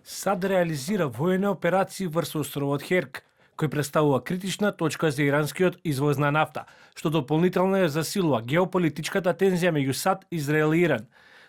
САД реализира воени операции врз островот Херк, кој представува критична точка за иранскиот извоз на нафта, што дополнително ја засилува геополитичката тензија меѓу САД, Израел и Иран.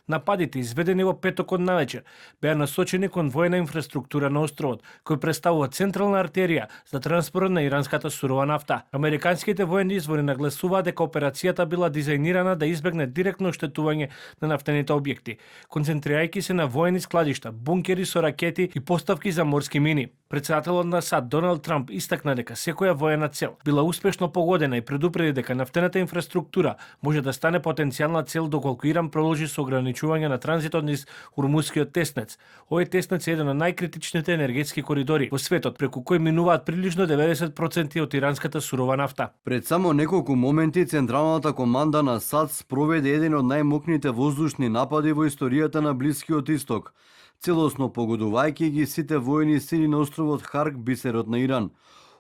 Нападите, изведени во петокот навечер, беа насочени кон воена инфраструктура на островот, кој представува централна артерија за транспорт на иранската сурова нафта. Американските воени извори нагласуваат дека операцијата била дизајнирана да избегне директно оштетување на нафтените објекти, концентрирајќи се на воени складишта, бункери со ракети и поставки за морски мини. Председателот на САД Доналд Трамп истакна дека секоја воена цел била успешно погодена и предупреди дека нафтената инфраструктура може да стане потенцијална цел доколку Иран продолжи со ограничување на транзитот низ Хурмускиот теснец. Овој теснец е еден од најкритичните енергетски коридори во светот, преку кој минуваат приближно 90% од иранската сурова нафта. Пред само неколку моменти Централната команда на САД спроведе еден од најмокните воздушни напади во историјата на Блискиот Исток, целосно погодувајќи ги сите воени сили на островот Харк, бисерот на Иран.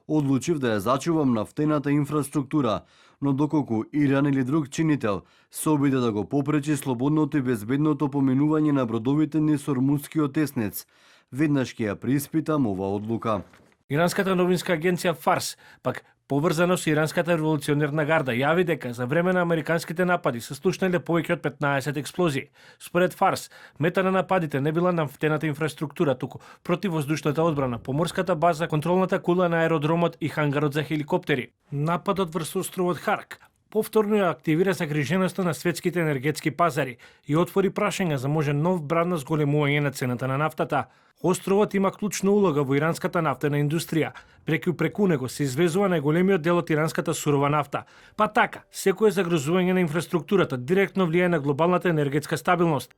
Одлучив да ја зачувам нафтената инфраструктура, но доколку Иран или друг чинител се обиде да го попречи слободното и безбедното поминување на бродовите низ Хормузскиот теснец, веднаш ќе ја преиспитам оваа одлука. Иранската новинска агенција Фарс, пак поврзано со иранската револуционерна гарда, јави дека за време на американските напади се слушнале повеќе од 15 експлозии. Според Фарс, мета на нападите не била нафтената инфраструктура, туку противвоздушната одбрана, поморската база, контролната кула на аеродромот и хангарот за хеликоптери. Нападот врз островот Харк повторно ја активира загриженоста на светските енергетски пазари и отвори прашања за можен нов бран на зголемување на цената на нафтата. Островот има клучна улога во иранската нафтена индустрија, преку него се извезува најголемиот дел од иранската сурова нафта. Па така, секое загрозување на инфраструктурата директно влијае на глобалната енергетска стабилност.